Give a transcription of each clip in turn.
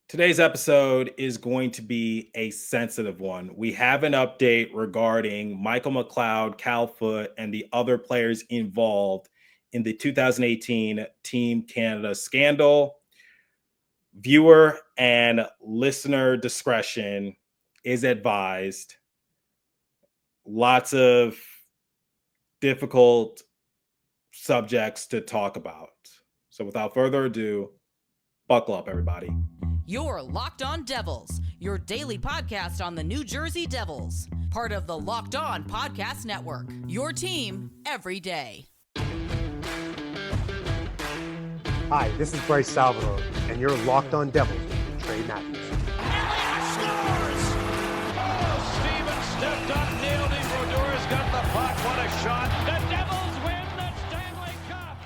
Today's episode is going to be a sensitive one. We have an update regarding Michael McLeod, Cal Foote, and the other players involved in the 2018 Team Canada scandal. Viewer and listener discretion is advised. Lots of difficult subjects to talk about. So without further ado, buckle up, everybody. You're Locked On Devils, your daily podcast on the New Jersey Devils, part of the Locked On Podcast Network, your team every day. Hi, this is Bryce Salvador, and you're Locked On Devils with Trey Matthews. McLeod scores! Oh, Stevens stepped up, nailed it. Brodor's got the puck. What a shot. The Devils win the Stanley Cup.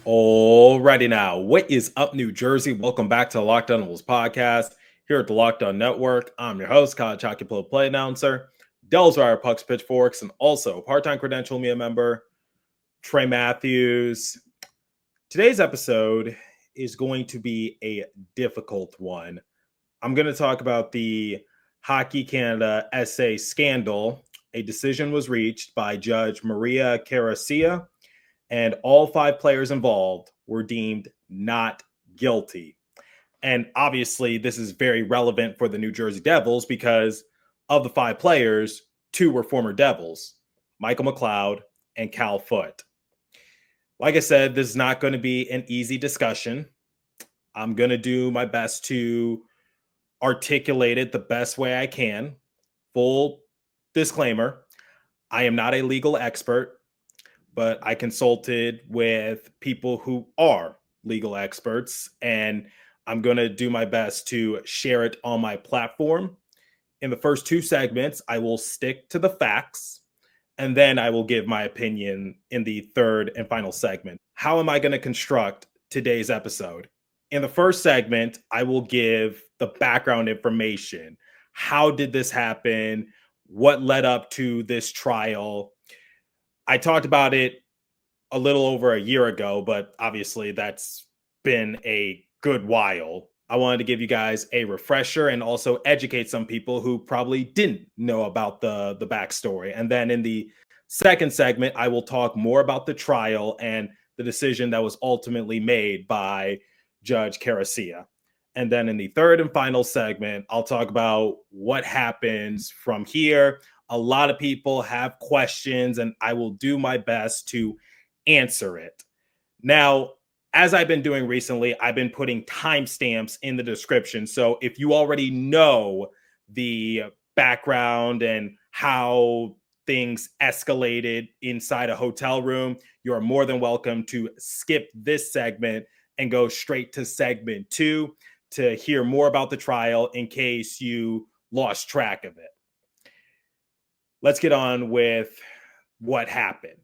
Alrighty now, what is up, New Jersey? Welcome back to the Locked On Devils podcast here at the Locked On Network. I'm your host, college hockey play announcer, Devils Wire Pucks Pitchforks, and also part-time credential media member, Trey Matthews. Today's episode is going to be a difficult one. I'm going to talk about the Hockey Canada SA scandal. A decision was reached by Judge Maria Carroccia, and all 5 players involved were deemed not guilty. And obviously, this is very relevant for the New Jersey Devils because of the 5 players, 2 were former Devils, Michael McLeod and Cal Foote. Like I said, this is not going to be an easy discussion. I'm going to do my best to articulate it the best way I can. Full disclaimer, I am not a legal expert, but I consulted with people who are legal experts, and I'm going to do my best to share it on my platform. In the first 2 segments, I will stick to the facts, and then I will give my opinion in the third and final segment. How am I going to construct today's episode? In the first segment, I will give the background information. How did this happen? What led up to this trial? I talked about it a little over a year ago, but obviously that's been a good while. I wanted to give you guys a refresher and also educate some people who probably didn't know about the backstory. And then in the second segment, I will talk more about the trial and the decision that was ultimately made by Judge Carroccia. And then in the third and final segment, I'll talk about what happens from here. A lot of people have questions, and I will do my best to answer it. Now, as I've been doing recently, I've been putting timestamps in the description. So if you already know the background and how things escalated inside a hotel room, you are more than welcome to skip this segment and go straight to segment 2 to hear more about the trial in case you lost track of it. Let's get on with what happened.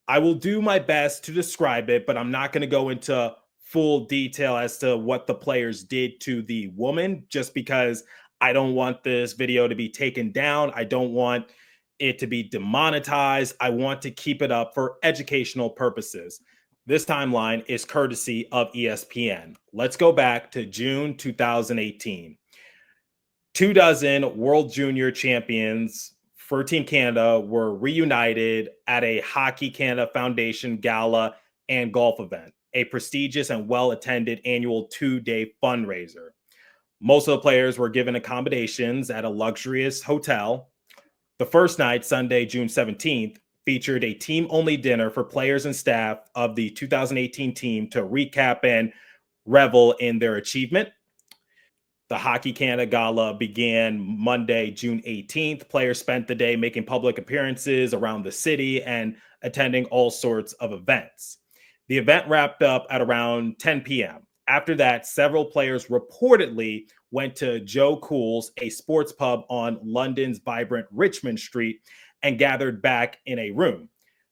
I will do my best to describe it, but I'm not going to go into full detail as to what the players did to the woman, just because I don't want this video to be taken down. I don't want it to be demonetized. I want to keep it up for educational purposes. This timeline is courtesy of ESPN. Let's go back to June 2018. 24 World Junior champions for Team Canada were reunited at a Hockey Canada Foundation gala and golf event, a prestigious and well-attended annual 2-day fundraiser. Most of the players were given accommodations at a luxurious hotel. The first night, Sunday, June 17th, featured a team-only dinner for players and staff of the 2018 team to recap and revel in their achievement. The Hockey Canada Gala began Monday, June 18th. Players spent the day making public appearances around the city and attending all sorts of events. The event wrapped up at around 10 p.m. After that, several players reportedly went to Joe Cool's, a sports pub on London's vibrant Richmond Street, and gathered back in a room.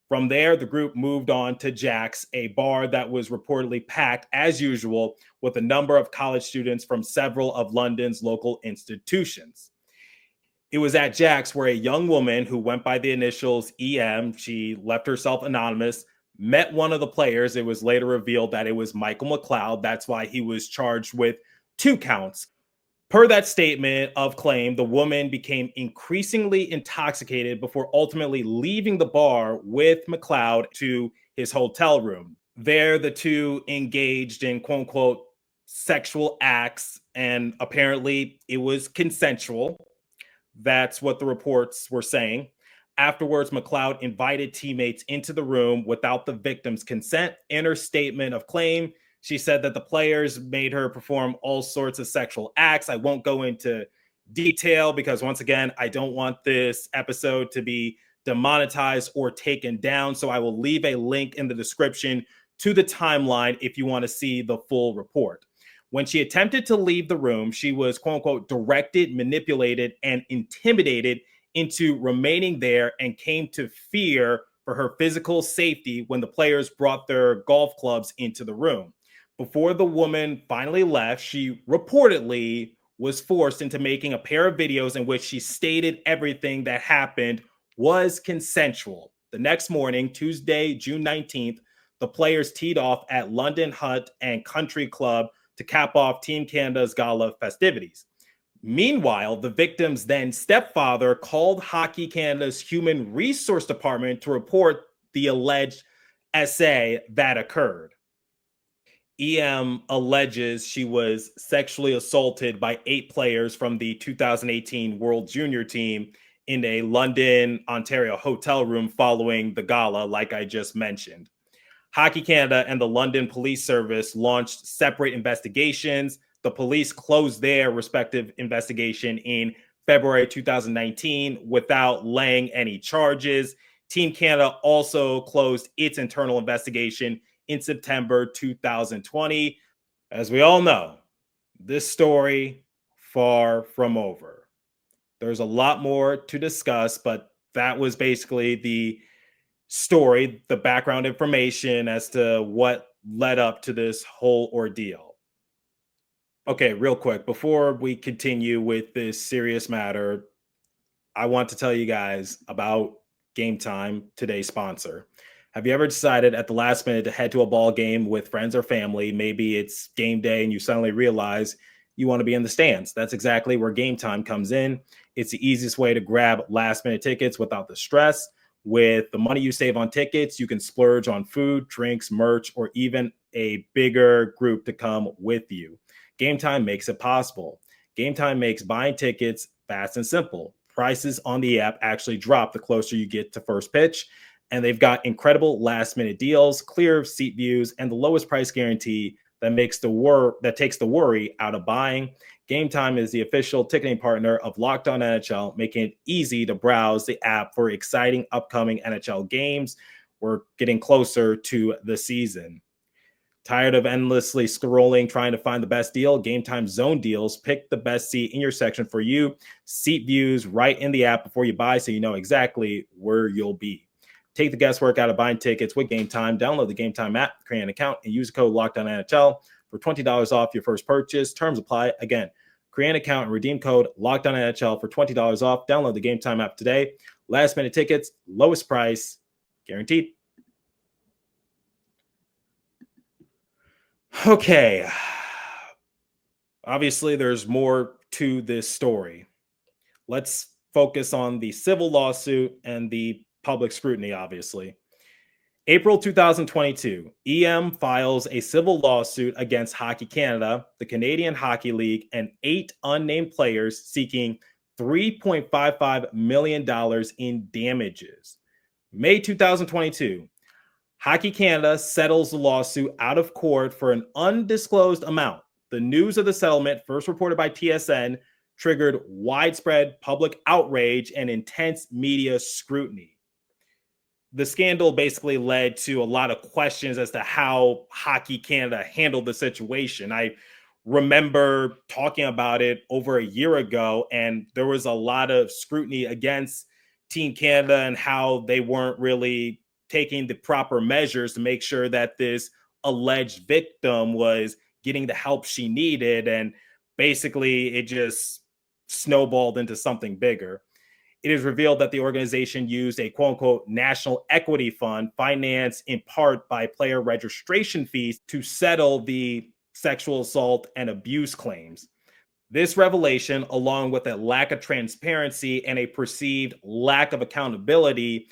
From there, the group moved on to Jack's, a bar that was reportedly packed as usual with a number of college students from several of London's local institutions. It was at Jack's where a young woman who went by the initials EM, she left herself anonymous, met one of the players. It was later revealed that it was Michael McLeod. That's why he was charged with 2 counts. Per that statement of claim, the woman became increasingly intoxicated before ultimately leaving the bar with McLeod to his hotel room. There, the two engaged in quote unquote sexual acts, and apparently it was consensual. That's what the reports were saying. Afterwards, McLeod invited teammates into the room without the victim's consent. In her statement of claim, she said that the players made her perform all sorts of sexual acts. I won't go into detail because, once again, I don't want this episode to be demonetized or taken down. So I will leave a link in the description to the timeline if you want to see the full report. When she attempted to leave the room, she was, quote unquote, directed, manipulated, and intimidated into remaining there and came to fear for her physical safety when the players brought their golf clubs into the room. Before the woman finally left, she reportedly was forced into making a pair of videos in which she stated everything that happened was consensual. The next morning, Tuesday, June 19th, the players teed off at London Hunt and Country Club to cap off Team Canada's gala festivities. Meanwhile, the victim's then stepfather called Hockey Canada's Human Resource Department to report the alleged SA that occurred. EM alleges she was sexually assaulted by 8 players from the 2018 World Junior team in a London, Ontario hotel room following the gala, like I just mentioned. Hockey Canada and the London Police Service launched separate investigations. The police closed their respective investigation in February 2019 without laying any charges. Team Canada also closed its internal investigation in September 2020. As we all know, this story far from over. There's a lot more to discuss, but that was basically the story, the background information as to what led up to this whole ordeal. Okay, real quick, before we continue with this serious matter, I want to tell you guys about Game Time, today's sponsor. Have you ever decided at the last minute to head to a ball game with friends or family? Maybe it's game day and you suddenly realize you want to be in the stands. That's exactly where Game Time comes in. It's the easiest way to grab last minute tickets without the stress. With the money you save on tickets, you can splurge on food, drinks, merch, or even a bigger group to come with you. Game Time makes it possible. Game Time makes buying tickets fast and simple. Prices on the app actually drop the closer you get to first pitch, and they've got incredible last-minute deals, clear seat views, and the lowest price guarantee that takes the worry out of buying. Game Time is the official ticketing partner of Locked On NHL, making it easy to browse the app for exciting upcoming NHL games. We're getting closer to the season. Tired of endlessly scrolling, trying to find the best deal? Game Time Zone Deals. Pick the best seat in your section for you. Seat views right in the app before you buy so you know exactly where you'll be. Take the guesswork out of buying tickets with Game Time. Download the Game Time app, create an account, and use the code LOCKEDONNHL for $20 off your first purchase. Terms apply. Again, create an account and redeem code LOCKEDONNHL for $20 off. Download the Game Time app today. Last minute tickets, lowest price, guaranteed. Okay. Obviously, there's more to this story. Let's focus on the civil lawsuit and the public scrutiny, obviously. April 2022, EM files a civil lawsuit against Hockey Canada, the Canadian Hockey League, and 8 unnamed players seeking $3.55 million in damages. May 2022, Hockey Canada settles the lawsuit out of court for an undisclosed amount. The news of the settlement, first reported by TSN, triggered widespread public outrage and intense media scrutiny. The scandal basically led to a lot of questions as to how Hockey Canada handled the situation. I remember talking about it over a year ago, and there was a lot of scrutiny against Team Canada and how they weren't really taking the proper measures to make sure that this alleged victim was getting the help she needed. And basically, it just snowballed into something bigger. It is revealed that the organization used a quote-unquote national equity fund financed in part by player registration fees to settle the sexual assault and abuse claims. This revelation, along with a lack of transparency and a perceived lack of accountability,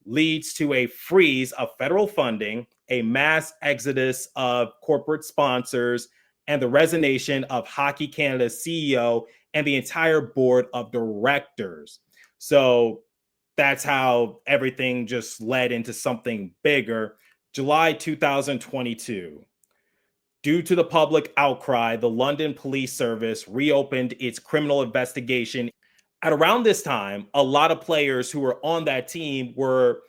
leads to a freeze of federal funding, a mass exodus of corporate sponsors, and the resignation of Hockey Canada's CEO and the entire board of directors. So that's how everything just led into something bigger. July 2022. Due to the public outcry, the London Police Service reopened its criminal investigation. At around this time, a lot of players who were on that team were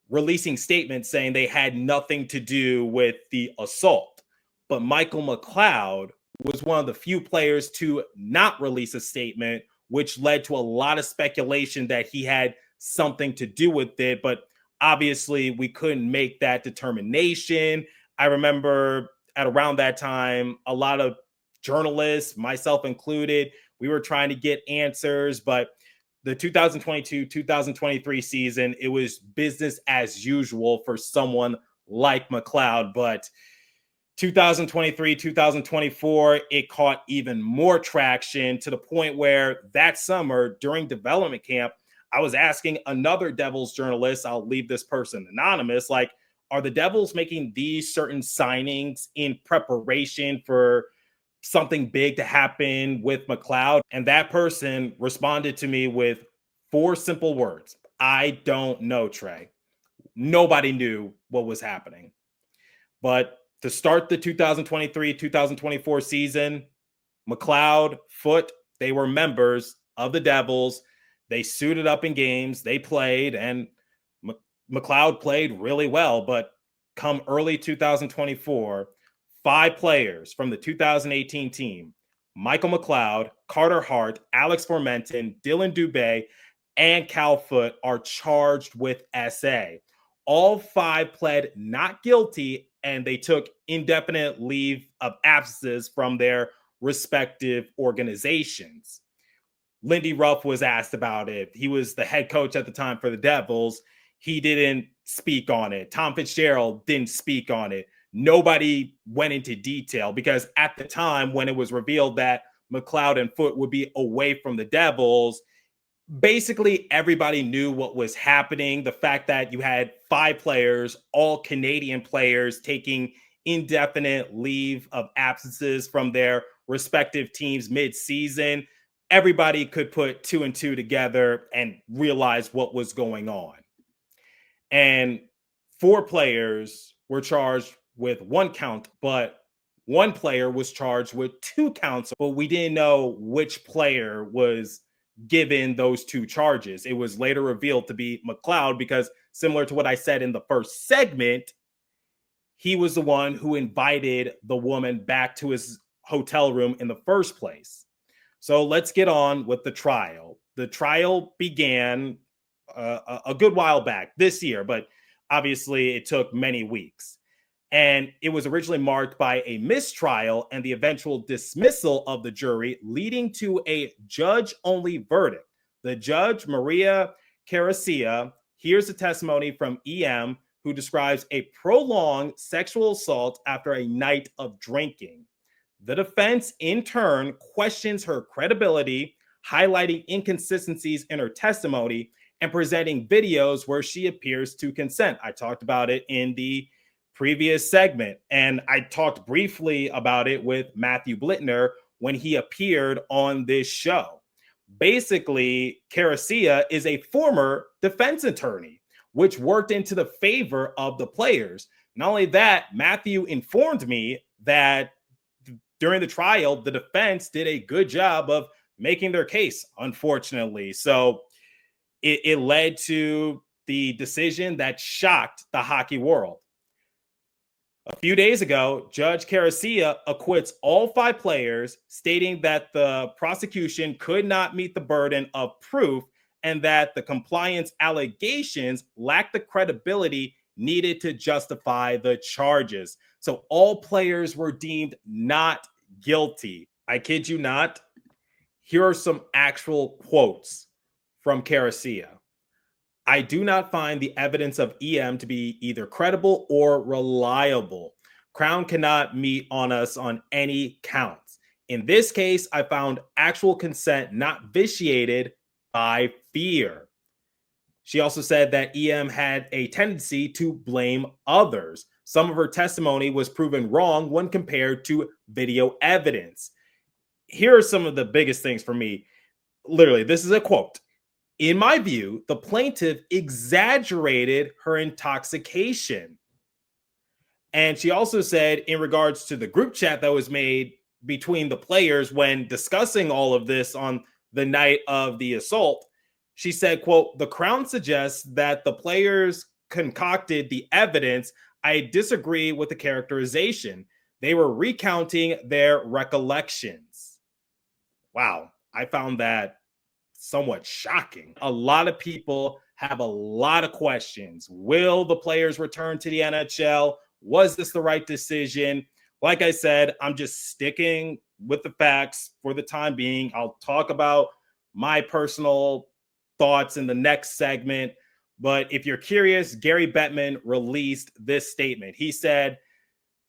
releasing statements saying they had nothing to do with the assault. But Michael McLeod was one of the few players to not release a statement, which led to a lot of speculation that he had something to do with it. But obviously, we couldn't make that determination. I remember at around that time, a lot of journalists, myself included, we were trying to get answers, but the 2022-2023 season, it was business as usual for someone like McLeod. But 2023-2024, it caught even more traction to the point where that summer during development camp, I was asking another Devils journalist, I'll leave this person anonymous, like, are the Devils making these certain signings in preparation for something big to happen with McLeod? And that person responded to me with 4 simple words. I don't know, Trey. Nobody knew what was happening. But to start the 2023-2024 season, McLeod, Foote, they were members of the Devils. They suited up in games. They played, and McLeod played really well. But come early 2024, 5 players from the 2018 team, Michael McLeod, Carter Hart, Alex Formenton, Dylan Dubé, and Cal Foote are charged with SA. All 5 pled not guilty, and they took indefinite leave of absences from their respective organizations. Lindy Ruff was asked about it. He was the head coach at the time for the Devils. He didn't speak on it. Tom Fitzgerald didn't speak on it. Nobody went into detail because at the time when it was revealed that McLeod and Foote would be away from the Devils, basically everybody knew what was happening. The fact that you had 5 players, all Canadian players, taking indefinite leave of absences from their respective teams mid-season, everybody could put 2 and 2 together and realize what was going on. And 4 players were charged with 1 count, but 1 player was charged with 2 counts. But we didn't know which player was given those 2 charges. It was later revealed to be McLeod because, similar to what I said in the first segment, he was the one who invited the woman back to his hotel room in the first place. So let's get on with the trial. The trial began a good while back this year, but obviously it took many weeks. And it was originally marked by a mistrial and the eventual dismissal of the jury, leading to a judge-only verdict. The judge, Maria Carroccia, hears a testimony from EM, who describes a prolonged sexual assault after a night of drinking. The defense, in turn, questions her credibility, highlighting inconsistencies in her testimony and presenting videos where she appears to consent. I talked about it in the previous segment, and I talked briefly about it with Matthew Blittner when he appeared on this show. Basically, Carroccia is a former defense attorney, which worked into the favor of the players. Not only that, Matthew informed me that during the trial, the defense did a good job of making their case, unfortunately. So it led to the decision that shocked the hockey world. A few days ago, Judge Carroccia acquits all 5 players, stating that the prosecution could not meet the burden of proof and that the compliance allegations lacked the credibility needed to justify the charges. So all players were deemed not guilty. I kid you not. Here are some actual quotes from Carroccia. I do not find the evidence of EM to be either credible or reliable. Crown cannot meet on us on any counts. In this case, I found actual consent not vitiated by fear. She also said that EM had a tendency to blame others. Some of her testimony was proven wrong when compared to video evidence. Here are some of the biggest things for me. Literally, this is a quote. In my view, the plaintiff exaggerated her intoxication. And she also said, in regards to the group chat that was made between the players when discussing all of this on the night of the assault, she said, quote, the Crown suggests that the players concocted the evidence. I disagree with the characterization. They were recounting their recollections. Wow, I found that somewhat shocking. A lot of people have a lot of questions. Will the players return to the NHL? Was this the right decision? Like I said, I'm just sticking with the facts for the time being. I'll talk about my personal thoughts in the next segment. But if you're curious, Gary Bettman released this statement. He said,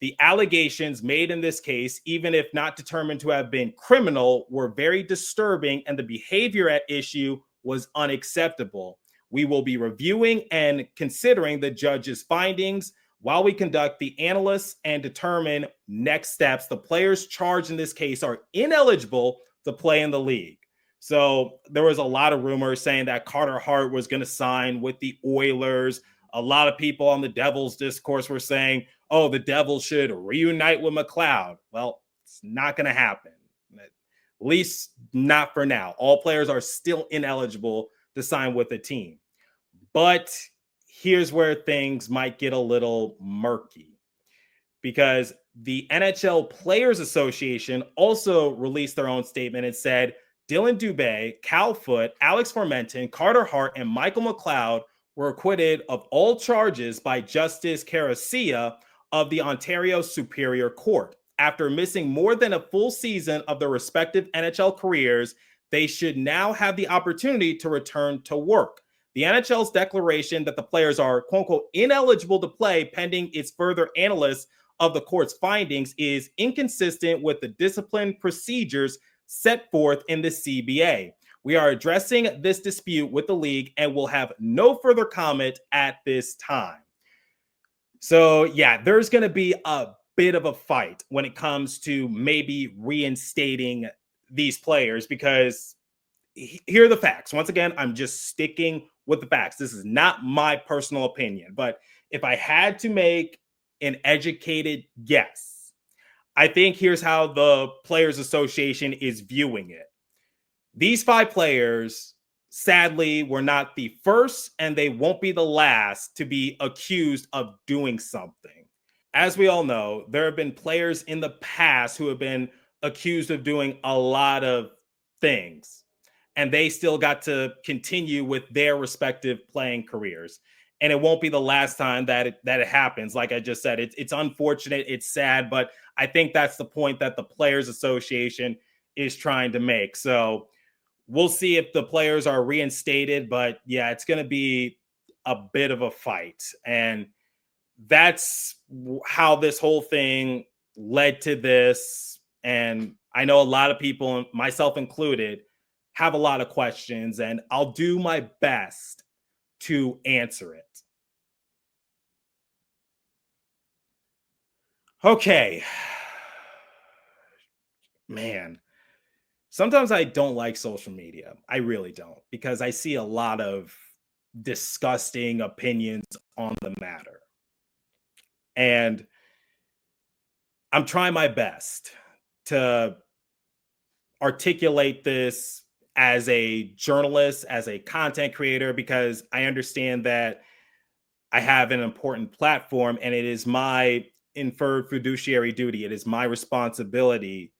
the allegations made in this case, even if not determined to have been criminal, were very disturbing, and the behavior at issue was unacceptable. We will be reviewing and considering the judge's findings while we conduct the analysis and determine next steps. The players charged in this case are ineligible to play in the league. So there was a lot of rumors saying that Carter Hart was going to sign with the Oilers. A lot of people on the Devils discourse were saying, oh, the Devils should reunite with McLeod. Well, it's not going to happen. At least not for now. All players are still ineligible to sign with a team. But here's where things might get a little murky, because the NHL Players Association also released their own statement and said Dylan Dubé, Cal Foote, Alex Formenton, Carter Hart, and Michael McLeod were acquitted of all charges by Justice Carroccia of the Ontario Superior Court. After missing more than a full season of their respective NHL careers, they should now have the opportunity to return to work. The NHL's declaration that the players are, quote unquote, ineligible to play pending its further analysis of the court's findings is inconsistent with the discipline procedures set forth in the CBA. We are addressing this dispute with the league and will have no further comment at this time. So, yeah, there's going to be a bit of a fight when it comes to maybe reinstating these players, because here are the facts. Once again, I'm just sticking with the facts. This is not my personal opinion, but if I had to make an educated guess, I think here's how the Players Association is viewing it. These 5 players, sadly, were not the first, and they won't be the last to be accused of doing something. As we all know, there have been players in the past who have been accused of doing a lot of things, and they still got to continue with their respective playing careers. And it won't be the last time that it happens. Like I just said, it's unfortunate, it's sad, but I think that's the point that the Players Association is trying to make. So we'll see if the players are reinstated, but yeah, it's going to be a bit of a fight. And that's how this whole thing led to this. And I know a lot of people, myself included, have a lot of questions, and I'll do my best to answer it. Okay. Man, sometimes I don't like social media. I really don't, because I see a lot of disgusting opinions on the matter. And I'm trying my best to articulate this as a journalist, as a content creator, because I understand that I have an important platform and it is my inferred fiduciary duty. It is my responsibility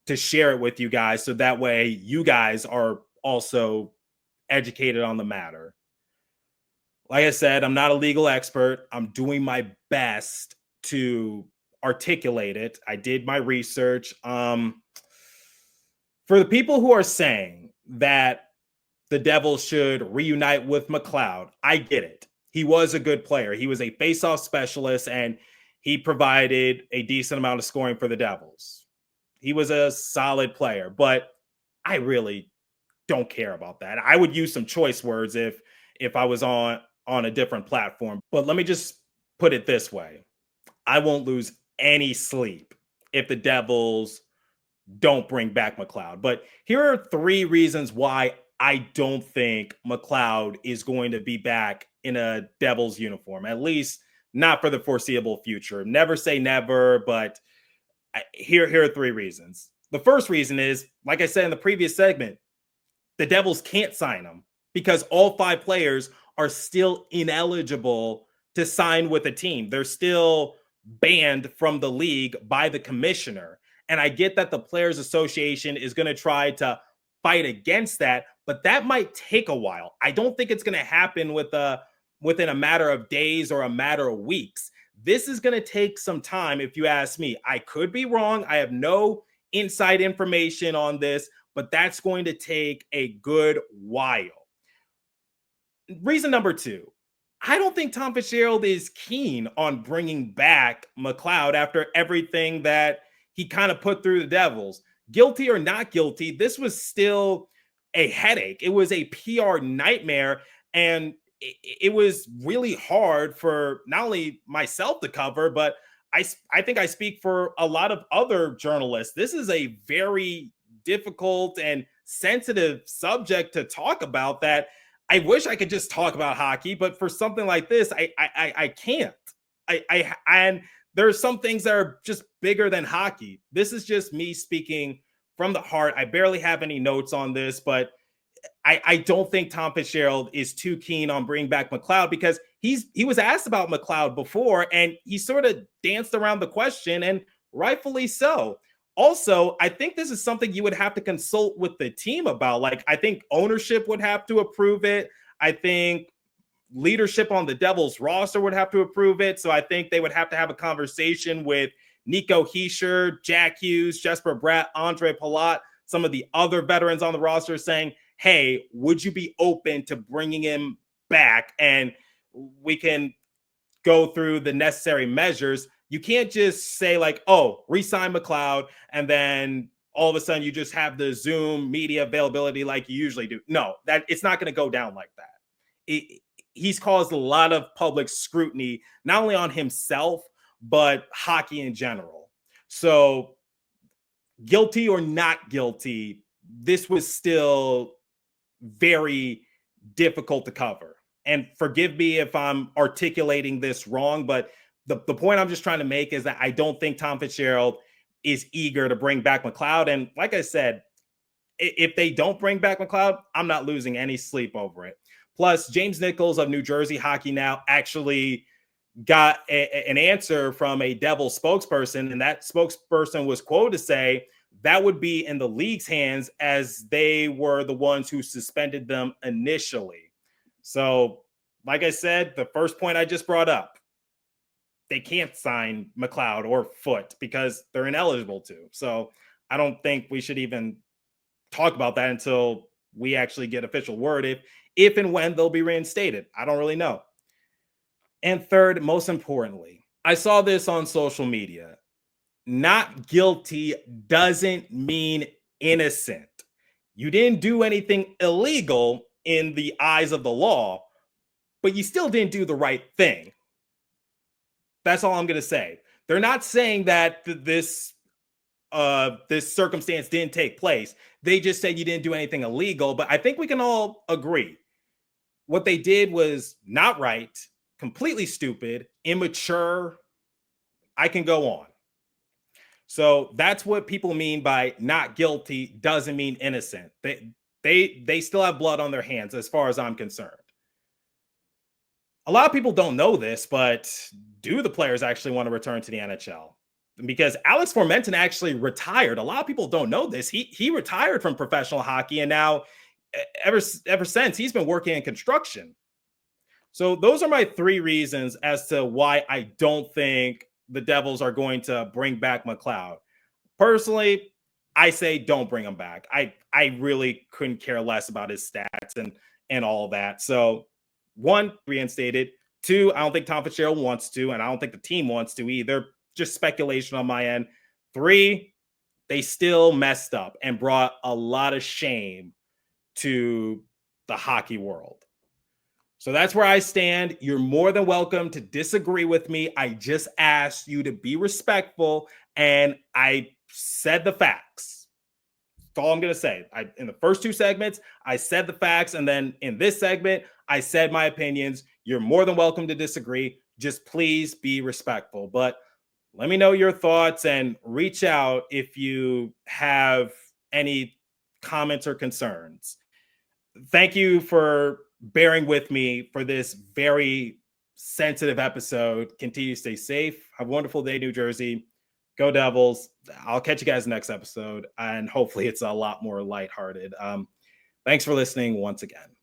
to share it with you guys, so that way you guys are also educated on the matter. Like I said, I'm not a legal expert. I'm doing my best to articulate it. I did my research. For the people who are saying that the Devils should reunite with McLeod, I get it. He was a good player. He was a faceoff specialist, and He provided a decent amount of scoring for the Devils. He was a solid player, but I really don't care about that. I would use some choice words if I was on a different platform. But let me just put it this way. I won't lose any sleep if the Devils don't bring back McLeod. But here are 3 reasons why I don't think McLeod is going to be back in a Devils uniform, at least not for the foreseeable future. Never say never, but here are 3 reasons. The first reason is, like I said in the previous segment, the Devils can't sign him because all 5 players are still ineligible to sign with a team. They're still banned from the league by the commissioner. And I get that the Players Association is going to try to fight against that, but that might take a while. I don't think it's going to happen within a matter of days or a matter of weeks. This is going to take some time, if you ask me. I could be wrong. I have no inside information on this, but that's going to take a good while. Reason number 2, I don't think Tom Fitzgerald is keen on bringing back McLeod after everything that he kind of put through the Devils. Guilty or not guilty, this was still a headache. It was a PR nightmare, and it was really hard for not only myself to cover, but I think I speak for a lot of other journalists. This is a very difficult and sensitive subject to talk about that I wish I could just talk about hockey, but for something like this, I can't. And there are some things that are just bigger than hockey. This is just me speaking from the heart. I barely have any notes on this, but I don't think Tom Fitzgerald is too keen on bringing back McLeod because he was asked about McLeod before, and he sort of danced around the question, and rightfully so. Also, I think this is something you would have to consult with the team about. Like, I think ownership would have to approve it. I think leadership on the Devils roster would have to approve it. So I think they would have to have a conversation with Nico Hischier, Jack Hughes, Jesper Bratt, Andre Palat, some of the other veterans on the roster saying, hey, would you be open to bringing him back? And we can go through the necessary measures. You can't just say like, oh, re-sign McLeod, and then all of a sudden you just have the Zoom media availability like you usually do. No, that it's not going to go down like that. He's caused a lot of public scrutiny, not only on himself, but hockey in general. So guilty or not guilty, this was still very difficult to cover. And forgive me if I'm articulating this wrong, but the point I'm just trying to make is that I don't think Tom Fitzgerald is eager to bring back McLeod. And like I said, if they don't bring back McLeod, I'm not losing any sleep over it. Plus, James Nichols of New Jersey Hockey Now actually got an answer from a Devil spokesperson, and that spokesperson was quoted to say that would be in the league's hands as they were the ones who suspended them initially. So, like I said, the first point I just brought up, they can't sign McLeod or Foote because they're ineligible to. So I don't think we should even talk about that until we actually get official word if and when they'll be reinstated. I don't really know. And third, most importantly, I saw this on social media. Not guilty doesn't mean innocent. You didn't do anything illegal in the eyes of the law, but you still didn't do the right thing. That's all I'm going to say. They're not saying that this circumstance didn't take place. They just said you didn't do anything illegal, but I think we can all agree what they did was not right, completely stupid, immature. I can go on. So that's what people mean by not guilty doesn't mean innocent. They still have blood on their hands as far as I'm concerned. A lot of people don't know this, but do the players actually want to return to the NHL? Because Alex Formenton actually retired. A lot of people don't know this. He retired from professional hockey, and now ever since he's been working in construction. So those are my 3 reasons as to why I don't think the Devils are going to bring back McLeod. Personally, I say don't bring him back. I really couldn't care less about his stats and all that. So 1, reinstated. 2, I don't think Tom Fitzgerald wants to, and I don't think the team wants to either. Just speculation on my end. 3, they still messed up and brought a lot of shame to the hockey world. So that's where I stand. You're more than welcome to disagree with me. I just asked you to be respectful, and I said the facts. That's all I'm going to say. In the first 2 segments, I said the facts, and then in this segment, I said my opinions. You're more than welcome to disagree. Just please be respectful. But let me know your thoughts and reach out if you have any comments or concerns. Thank you for bearing with me for this very sensitive episode. Continue to stay safe. Have a wonderful day, New Jersey. Go Devils. I'll catch you guys next episode, and hopefully it's a lot more lighthearted. Thanks for listening once again.